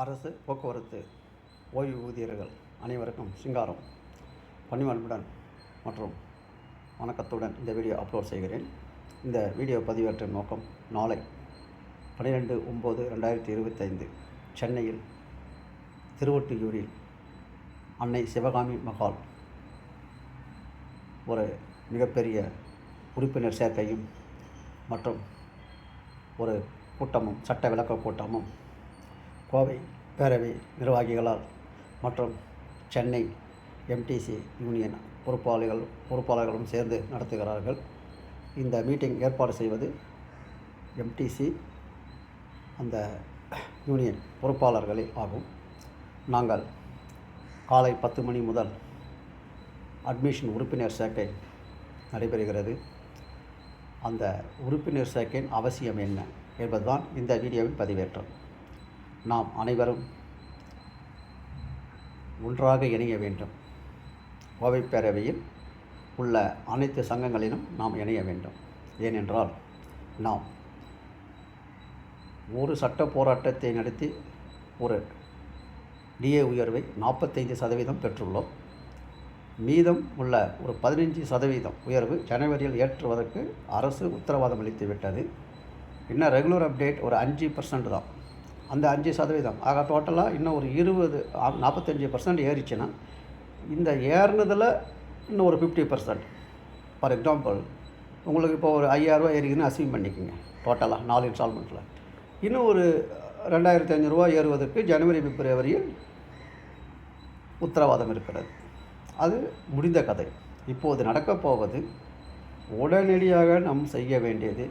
அரசு போக்குவரத்து ஓய்வூதியர்கள் அனைவருக்கும் சிங்காரம் பணிவன்புடன் மற்றும் வணக்கத்துடன் இந்த வீடியோ அப்லோட் செய்கிறேன். இந்த வீடியோ பதிவேற்றும் நோக்கம், நாளை 12/9/2025 சென்னையில் திருவொற்றியூரில் அன்னை சிவகாமி மகால் ஒரு மிகப்பெரிய உறுப்பினர் சேர்க்கையும் மற்றும் ஒரு கூட்டமும், சட்ட விளக்க கூட்டமும் கோவை பேரவை நிர்வாகிகளால் மற்றும் சென்னை எம்டிசி யூனியன் பொறுப்பாளர்களும் சேர்ந்து நடத்துகிறார்கள். இந்த மீட்டிங் ஏற்பாடு செய்வது எம்டிசி அந்த யூனியன் பொறுப்பாளர்களே ஆகும். நாங்கள் காலை 10 மணி முதல் அட்மிஷன் உறுப்பினர் சேர்க்கை நடைபெறுகிறது. அந்த உறுப்பினர் சேர்க்கையின் அவசியம் என்ன என்பதுதான் இந்த வீடியோவின் பதிவேற்றம். நாம் அனைவரும் ஒன்றாக இணைய வேண்டும். கோவை பேரவையில் உள்ள அனைத்து சங்கங்களிலும் நாம் இணைய வேண்டும். ஏனென்றால் நாம் ஒரு சட்ட போராட்டத்தை நடத்தி ஒரு டிஏ உயர்வை 45% பெற்றுள்ளோம். மீதம் உள்ள ஒரு 15% உயர்வு ஜனவரியில் ஏற்றுவதற்கு அரசு உத்தரவாதம் அளித்து விட்டது. இன்னும் ரெகுலர் அப்டேட் ஒரு 5% தான். அந்த 5% ஆக டோட்டலாக இன்னும் ஒரு 45% ஏறிச்சுன்னா, இந்த ஏறினதில் இன்னும் ஒரு 50%. ஃபார் எக்ஸாம்பிள், உங்களுக்கு இப்போ ஒரு 5000 ஏறிக்குன்னு அசீவ் பண்ணிக்கோங்க. டோட்டலாக 4 இன்ஸ்டால்மெண்ட்டில் இன்னும் ஒரு 2500 ஏறுவதற்கு ஜனவரி பிப்ரவரியில் உத்தரவாதம் இருக்கிறது. அது முடிந்த கதை. இப்போது நடக்கப் போவது, உடனடியாக நாம் செய்ய வேண்டியது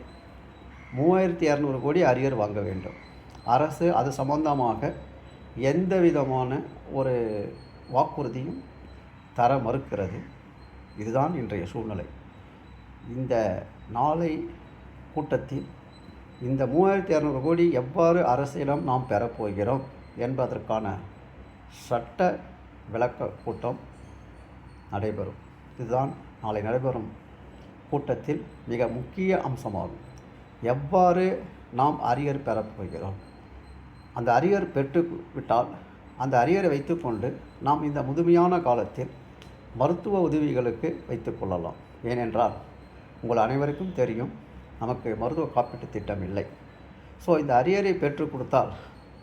3200 கோடி அரியர் வாங்க வேண்டும். அரசு அது சம்பந்தமாக எந்த விதமான ஒரு வாக்குறுதியும் தர மறுக்கிறது. இதுதான் இன்றைய சூழ்நிலை. இந்த நாளை கூட்டத்தில் இந்த 3200 கோடி எவ்வாறு அரசிடம் நாம் பெறப்போகிறோம் என்பதற்கான சட்ட விளக்க கூட்டம் நடைபெறும். இதுதான் நாளை நடைபெறும் கூட்டத்தில் மிக முக்கிய அம்சமாகும். எவ்வாறு நாம் அரியர் பெறப்போகிறோம், அந்த அரியர் பெற்றுவிட்டால் அந்த அரியரை வைத்துக்கொண்டு நாம் இந்த முதுமையான காலத்தில் மருத்துவ உதவிகளுக்கு வைத்து கொள்ளலாம். ஏனென்றால் உங்கள் அனைவருக்கும் தெரியும், நமக்கு மருத்துவ காப்பீட்டு திட்டம் இல்லை. ஸோ இந்த அரியரை பெற்று கொடுத்தால்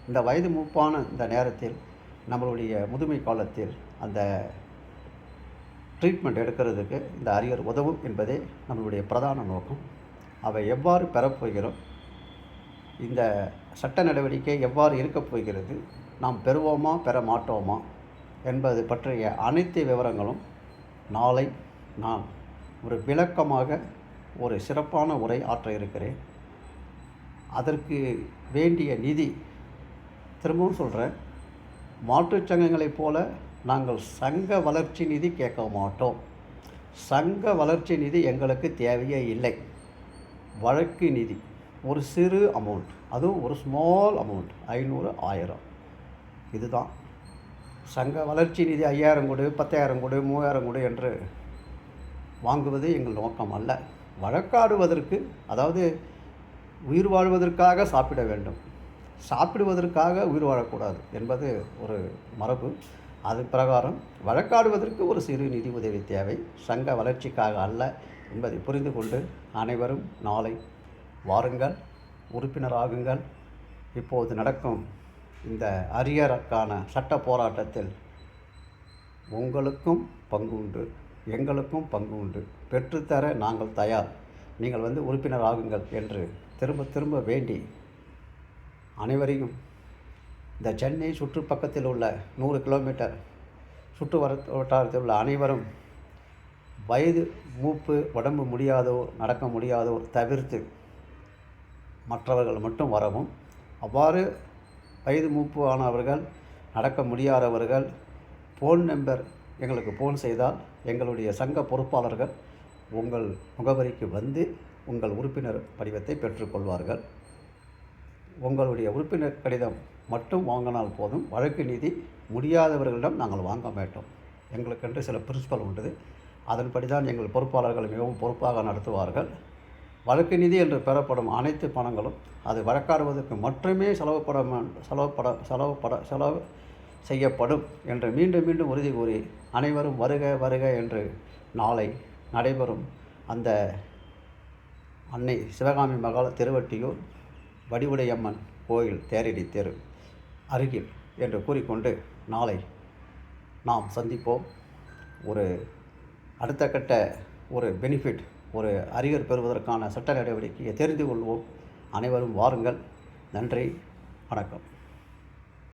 இந்த வயது மூப்பான இந்த நேரத்தில் நம்மளுடைய முதுமை காலத்தில் அந்த ட்ரீட்மெண்ட் எடுக்கிறதுக்கு இந்த அரியர் உதவும் என்பதே நம்மளுடைய பிரதான நோக்கம். அவை எவ்வாறு பெறப்போகிறோம், இந்த சட்ட நடவடிக்கை எவ்வாறு இருக்கப் போகிறது, நாம் பெறுவோமா பெற மாட்டோமா என்பது பற்றிய அனைத்து விவரங்களும் நாளை நான் ஒரு விளக்கமாக ஒரு சிறப்பான உரை ஆற்ற இருக்கிறேன். அதற்கு வேண்டிய நிதி, திரும்பவும் சொல்கிறேன், மாற்றுச் சங்கங்களைப் போல நாங்கள் சங்க வளர்ச்சி நிதி கேட்க மாட்டோம். சங்க வளர்ச்சி நிதி எங்களுக்கு தேவையே இல்லை. வழக்கு நிதி ஒரு சிறு அமௌண்ட், அதுவும் ஒரு ஸ்மால் அமௌண்ட், 500, 1000, இதுதான். சங்க வளர்ச்சி நிதி 5000 கொடு, 10,000 கொடு, 3000 கொடு என்று வாங்குவது எங்கள் நோக்கம் அல்ல. வழக்காடுவதற்கு, அதாவது உயிர் வாழ்வதற்காக சாப்பிட வேண்டும், சாப்பிடுவதற்காக உயிர் வாழக்கூடாது என்பது ஒரு மரபு. அது பிரகாரம் வழக்காடுவதற்கு ஒரு சிறு நிதி உதவி தேவை, சங்க வளர்ச்சிக்காக அல்ல என்பதை புரிந்து கொண்டு அனைவரும் நாளை வாருங்கள், உறுப்பினராகுங்கள். இப்போது நடக்கும் இந்த அரியருக்கான சட்ட போராட்டத்தில் உங்களுக்கும் பங்கு உண்டு, எங்களுக்கும் பங்கு உண்டு. பெற்றுத்தர நாங்கள் தயார், நீங்கள் உறுப்பினராகுங்கள் என்று திரும்ப திரும்ப வேண்டி அனைவரையும் இந்த சென்னை சுற்றுப்பக்கத்தில் உள்ள 100 கிலோமீட்டர் சுற்று வட்டாரத்தில் உள்ள அனைவரும் வயது மூப்பு, உடம்பு முடியாதோர், நடக்க முடியாதோர் தவிர்த்து மற்றவர்கள் மட்டும் வரவும், அவ்வாறு வயது மூப்பு ஆனவர்கள், நடக்க முடியாதவர்கள் ஃபோன் நம்பர் எங்களுக்கு ஃபோன் செய்தால் எங்களுடைய சங்க பொறுப்பாளர்கள் உங்கள் முகவரிக்கு வந்து உங்கள் உறுப்பினர் படிவத்தை பெற்றுக்கொள்வார்கள். உங்களுடைய உறுப்பினர் கடிதம் மட்டும் வாங்கினால் போதும். வழக்கு நிதி முடியாதவர்களிடம் நாங்கள் வாங்க மாட்டோம். எங்களுக்கென்று சில பிரின்சிபல் உண்டு. அதன்படி தான் எங்கள் பொறுப்பாளர்கள் மிகவும் பொறுப்பாக நடத்துவார்கள். வழக்கு நிதி என்று பெறப்படும் அனைத்து பணங்களும் அது வழக்காடுவதற்கு மட்டுமே செலவு செய்யப்படும் என்று மீண்டும் மீண்டும் உறுதி கூறி அனைவரும் வருக வருக என்று நாளை நடைபெறும் அந்த அன்னை சிவகாமி மகால் திருவொற்றியூர் வடிவுடையம்மன் கோயில் தேரடி தெரு அருகில் என்று கூறிக்கொண்டு நாளை நாம் சந்திப்போம். ஒரு அடுத்த கட்ட ஒரு பெனிஃபிட், ஒரு அரியர் பெறுவதற்கான சட்ட நடவடிக்கையை தெரிந்து கொள்வோம். அனைவரும் வாருங்கள். நன்றி, வணக்கம்.